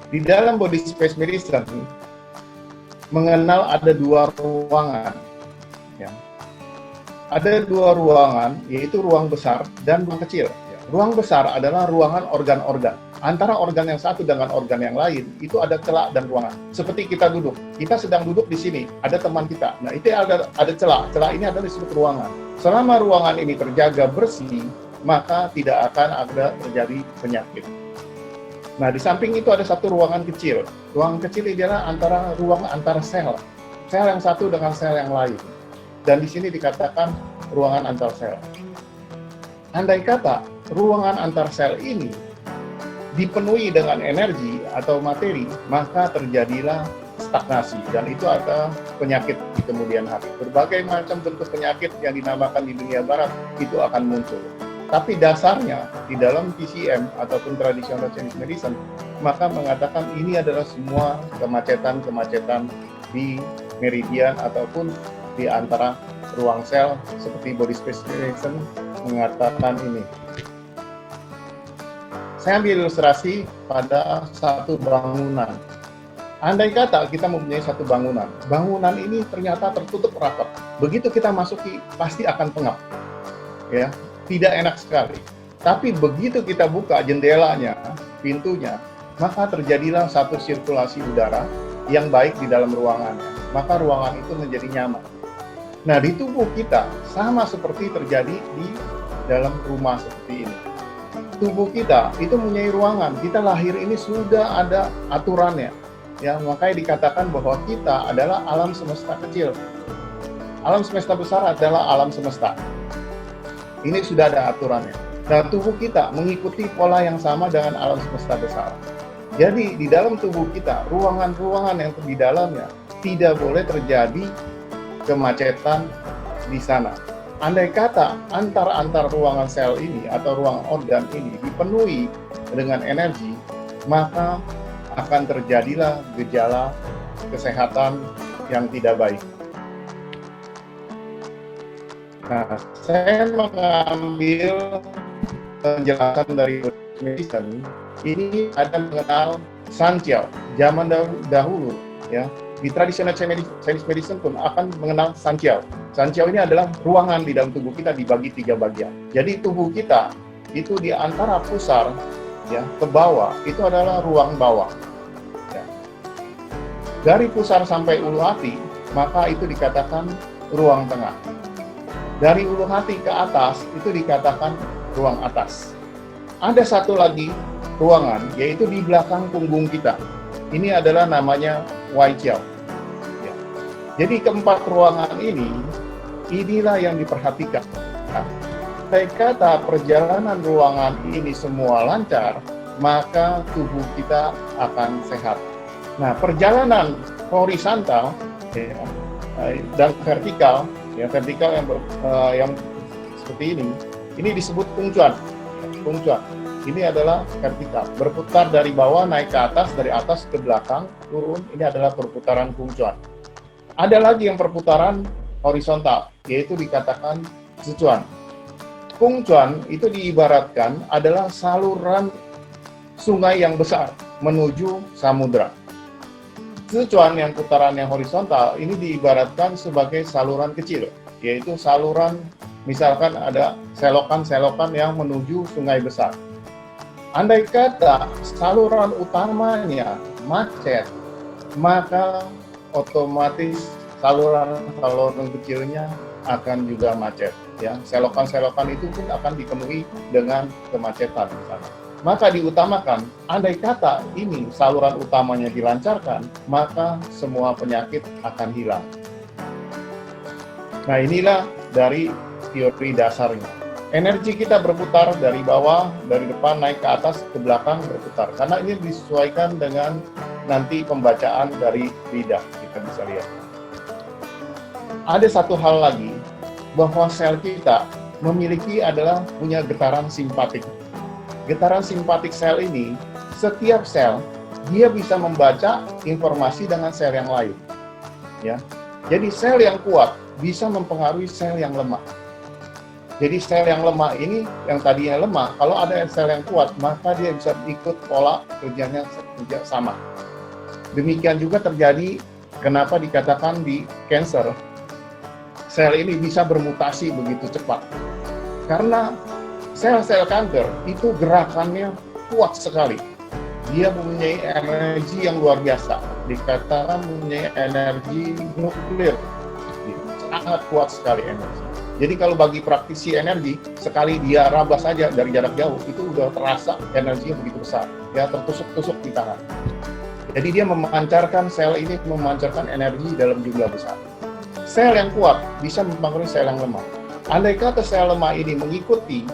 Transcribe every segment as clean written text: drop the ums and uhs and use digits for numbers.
Di dalam body space medicine mengenal ada dua ruangan, ya. Ada dua ruangan, yaitu ruang besar dan ruang kecil. Ruang besar adalah ruangan organ-organ. Antara organ yang satu dengan organ yang lain, itu ada celah dan ruangan. Seperti kita duduk. Kita sedang duduk di sini, ada teman kita. Nah, itu ada celah. Celah ini adalah disebut ruangan. Selama ruangan ini terjaga bersih, maka tidak akan ada terjadi penyakit. Nah, di samping itu ada satu ruangan kecil. Ruangan kecil ini adalah ruang antara sel. Sel yang satu dengan sel yang lain. Dan di sini dikatakan ruangan antar sel. Andai kata ruangan antar sel ini dipenuhi dengan energi atau materi, maka terjadilah stagnasi, dan itu ada penyakit di kemudian hari. Berbagai macam bentuk penyakit yang dinamakan di dunia barat itu akan muncul. Tapi dasarnya di dalam TCM ataupun traditional Chinese medicine, maka mengatakan ini adalah semua kemacetan-kemacetan di meridian ataupun di antara ruang sel, seperti body space medicine mengatakan ini. Saya ambil ilustrasi pada satu bangunan. Andai kata kita mempunyai satu bangunan, bangunan ini ternyata tertutup rapat. Begitu kita masuki, pasti akan pengap, ya, tidak enak sekali. Tapi begitu kita buka jendelanya, pintunya, maka terjadilah satu sirkulasi udara yang baik di dalam ruangannya. Maka ruangan itu menjadi nyaman. Nah, di tubuh kita sama seperti terjadi di dalam rumah seperti ini. Tubuh kita itu mempunyai ruangan. Kita lahir ini sudah ada aturannya. Ya, makanya dikatakan bahwa kita adalah alam semesta kecil. Alam semesta besar adalah alam semesta. Ini sudah ada aturannya. Nah, tubuh kita mengikuti pola yang sama dengan alam semesta besar. Jadi, di dalam tubuh kita, ruangan-ruangan yang di dalamnya tidak boleh terjadi kemacetan di sana. Andai kata antar ruangan sel ini atau ruangan organ ini dipenuhi dengan energi, maka akan terjadilah gejala kesehatan yang tidak baik. Nah, saya mengambil penjelasan dari medicine. Ini ada mengenal Sanjiao. Zaman dahulu, ya, di tradisional Chinese medicine pun akan mengenal Sanjiao. Sanjiao ini adalah ruangan di dalam tubuh kita dibagi 3 bagian. Jadi tubuh kita itu di antara pusar, ya, ke bawah itu adalah ruang bawah. Ya. Dari pusar sampai ulu hati, maka itu dikatakan ruang tengah. Dari ulu hati ke atas itu dikatakan ruang atas. Ada satu lagi ruangan, yaitu di belakang punggung kita. Ini adalah namanya Waijiao. Ya. Jadi keempat ruangan ini, inilah yang diperhatikan. Andai kata perjalanan ruangan ini semua lancar, maka tubuh kita akan sehat. Nah, perjalanan horizontal, ya, dan vertikal, ya, vertikal yang seperti ini disebut kungcuan. Kungcuan ini adalah vertikal, berputar dari bawah naik ke atas, dari atas ke belakang turun. Ini adalah perputaran kungcuan. Ada lagi yang perputaran horizontal, yaitu dikatakan sichuan. Kungcuan itu diibaratkan adalah saluran sungai yang besar menuju samudra. Sichuan yang putarannya horizontal ini diibaratkan sebagai saluran kecil, yaitu saluran, misalkan ada selokan-selokan yang menuju sungai besar. Andai kata saluran utamanya macet, maka otomatis saluran kecilnya akan juga macet. Ya, selokan-selokan itu pun akan dipenuhi dengan kemacetan misalnya. Maka diutamakan, andai kata ini saluran utamanya dilancarkan, maka semua penyakit akan hilang. Nah, inilah dari teori dasarnya. Energi kita berputar dari bawah, dari depan naik ke atas, ke belakang berputar. Karena ini disesuaikan dengan nanti pembacaan dari lidah, kita bisa lihat. Ada satu hal lagi, bahwa sel kita punya getaran simpatik. Getaran simpatik sel ini, setiap sel dia bisa membaca informasi dengan sel yang lain. Ya, jadi sel yang kuat bisa mempengaruhi sel yang lemah. Jadi sel yang lemah ini, yang tadinya lemah, kalau ada sel yang kuat, maka dia bisa ikut pola kerjanya sama. Demikian juga terjadi, kenapa dikatakan di cancer, sel ini bisa bermutasi begitu cepat. Karena sel-sel kanker itu gerakannya kuat sekali. Dia mempunyai energi yang luar biasa. Dikatakan mempunyai energi nuklir. Sangat kuat sekali energi. Jadi kalau bagi praktisi energi, sekali dia raba saja dari jarak jauh, itu udah terasa energinya begitu besar. Ya, tertusuk-tusuk di tangan. Jadi dia memancarkan, sel ini memancarkan energi dalam jumlah besar. Sel yang kuat bisa mempengaruhi sel yang lemah. Andai kata sel lemah ini mengikuti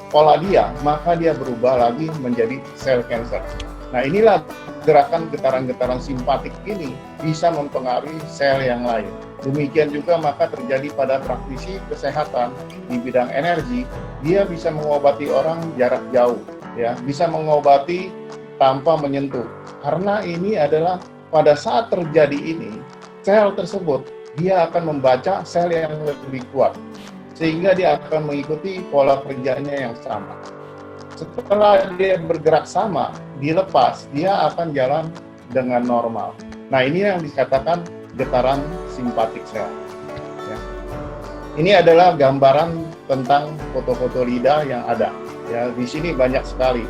pola dia, maka dia berubah lagi menjadi sel kanker. Nah, inilah gerakan getaran-getaran simpatik ini bisa mempengaruhi sel yang lain. Demikian juga maka terjadi pada praktisi kesehatan di bidang energi, dia bisa mengobati orang jarak jauh, ya, bisa mengobati tanpa menyentuh. Karena ini adalah pada saat terjadi ini, sel tersebut dia akan membaca sel yang lebih kuat, sehingga dia akan mengikuti pola kerjanya yang sama. Setelah dia bergerak sama, dilepas, dia akan jalan dengan normal. Nah, ini yang dikatakan getaran simpatik sel. Ya. Ini adalah gambaran tentang foto-foto lidah yang ada. Ya, di sini banyak sekali.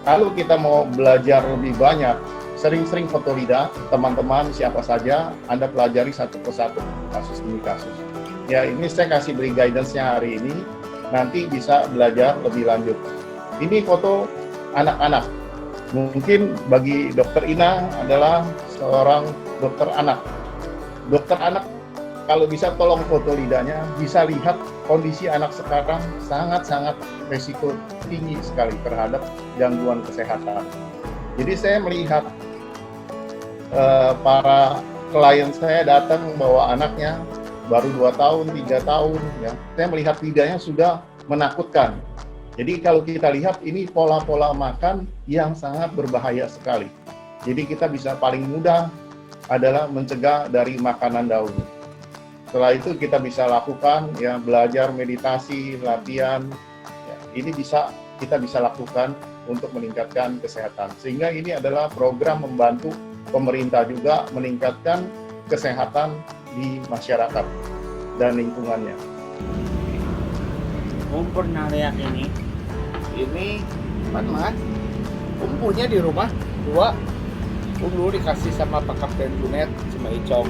Kalau kita mau belajar lebih banyak, sering-sering foto lidah, teman-teman siapa saja, Anda pelajari satu persatu, kasus demi kasus. Ya, ini saya kasih beri guidance-nya hari ini, nanti bisa belajar lebih lanjut. Ini foto anak-anak. Mungkin bagi Dokter Ina adalah seorang dokter anak. Dokter anak kalau bisa tolong foto lidahnya, bisa lihat kondisi anak sekarang sangat-sangat resiko tinggi sekali terhadap gangguan kesehatan. Jadi saya melihat para klien saya datang bawa anaknya baru 2 tahun, 3 tahun, ya. Saya melihat lidahnya sudah menakutkan. Jadi kalau kita lihat ini pola-pola makan yang sangat berbahaya sekali. Jadi kita bisa paling mudah adalah mencegah dari makanan dahulu. Setelah itu kita bisa lakukan ya belajar meditasi, latihan. Ya, ini kita bisa lakukan untuk meningkatkan kesehatan. Sehingga ini adalah program membantu pemerintah juga meningkatkan kesehatan di masyarakat dan lingkungannya. Pernah lihat ini Mas, punya di rumah 2. Dulu dikasih sama Pak Kapten Junet sama Icong,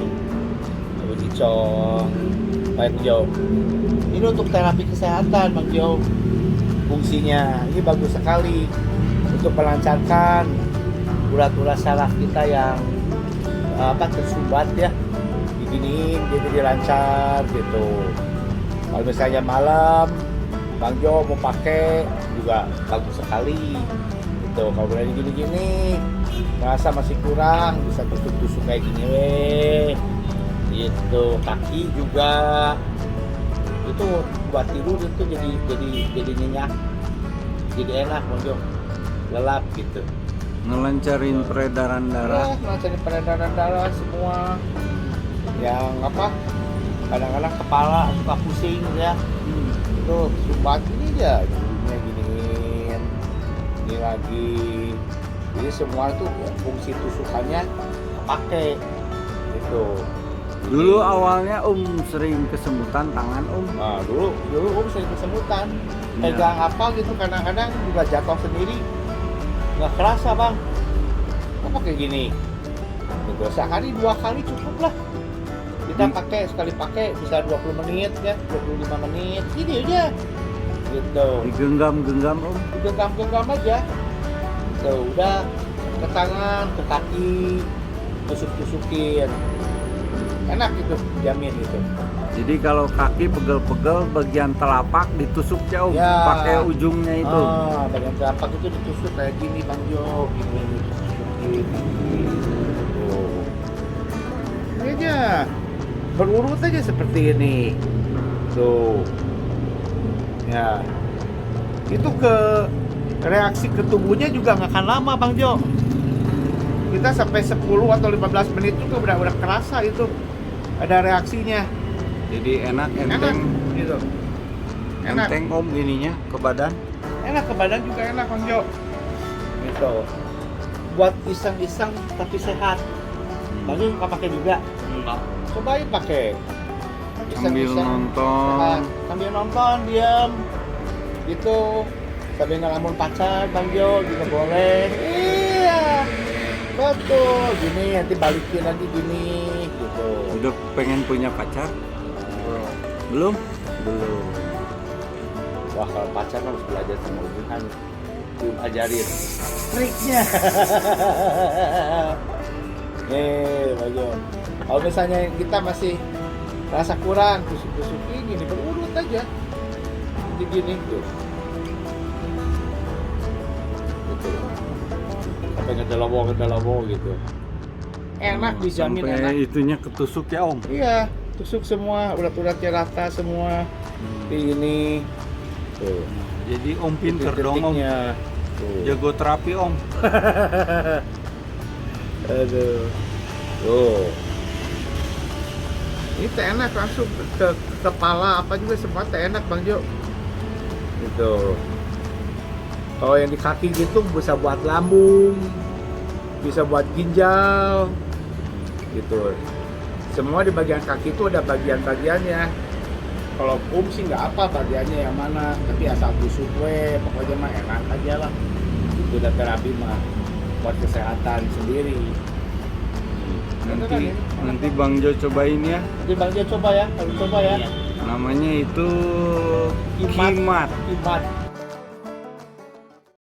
Pak Jo. Ini untuk terapi kesehatan, Bang Jo. Fungsinya ini bagus sekali untuk melancarkan urat-urat saraf kita yang tersumbat ya, diginiin jadi dilancar gitu. Kalau misalnya malam Bang Jo mau pakai juga bagus sekali gitu. Kalau udah gini-gini rasa masih kurang, bisa tusuk-tusuk kayak gini gitu. Kaki juga itu buat tidur itu jadi nyenyak, jadi enak Bang Jo, lelap gitu. Ngelancarin peredaran darah. Ngelancarin peredaran darah semua. Yang kadang-kadang kepala suka pusing ya. Itu sumbat ini aja, giniin, ini lagi. Jadi semua itu fungsi tusukannya kepake gitu. Dulu awalnya sering kesemutan tangan Nah, dulu sering kesemutan. Pegang apa gitu kadang-kadang juga jatuh sendiri. Nggak kerasa Bang. Kok pakai gini? Gitu. Sehari 2 kali cukup lah. Kita pakai sekali pakai bisa 20 menit ya, 25 menit. Gini aja. Gitu. Digenggam-genggam Digenggam aja. Tuh, udah ke tangan, ke kaki, tusuk-tusukin. Enak itu, jamin itu. Jadi kalau kaki pegel-pegel bagian telapak ditusuk jauh Ya. pakai ujungnya itu. Bagian telapak itu ditusuk kayak gini Bang Jo, gini ditusukin. Tuh. Ini aja. Berurut aja seperti ini. Tuh. Ya. Itu reaksi ke tubuhnya juga nggak akan lama Bang Jo. Kita sampai 10 atau 15 menit juga udah kerasa itu ada reaksinya. Jadi enak, enteng. Gitu. Enak. Enteng om ininya ke badan. Enak ke badan juga enak Bang Jo. Gitu. Buat iseng-iseng tapi sehat. Bang Jo suka pakai juga? Enggak. Cobain pakai. Sambil Iseng-iseng nonton. sehat. Sambil nonton diam. Gitu. Sambil ngelamun pacar Bang Jo juga boleh. Iya. Betul. Gini nanti balikin lagi gini gitu. Udah pengen punya pacar? Belum? Belum. Wah kalau pacar harus belajar sama hubungan. Belum ajarin triknya. Bang Jo. Kalau misalnya kita masih rasa kurang, tusuk-tusuk gini, berurut aja. Jadi gini tuh. Gitu. Sampai ngedelabo gitu. Enak dijamin Sampai enak. itunya ketusuk ya om. Iya, tusuk semua, urat-uratnya rata semua. Ini tuh. Jadi om pinter dong om. Titik-titiknya. Tuh. Jago terapi om. Aduh. Tuh. Ini teh enak langsung ke kepala apa juga semua teh enak Bang Jo. Gitu. Kalau yang di kaki gitu bisa buat lambung, bisa buat ginjal, gitu. Semua di bagian kaki itu ada bagian-bagiannya. Kalau sih nggak apa bagiannya yang mana, tapi asal tusuk pokoknya mah enak aja lah. Itu udah terapi mah buat kesehatan sendiri. Nanti Bang Jo cobain ya. Nanti Bang Jo coba ya, harus coba ya. Namanya itu Kimat. kimat. Kimat.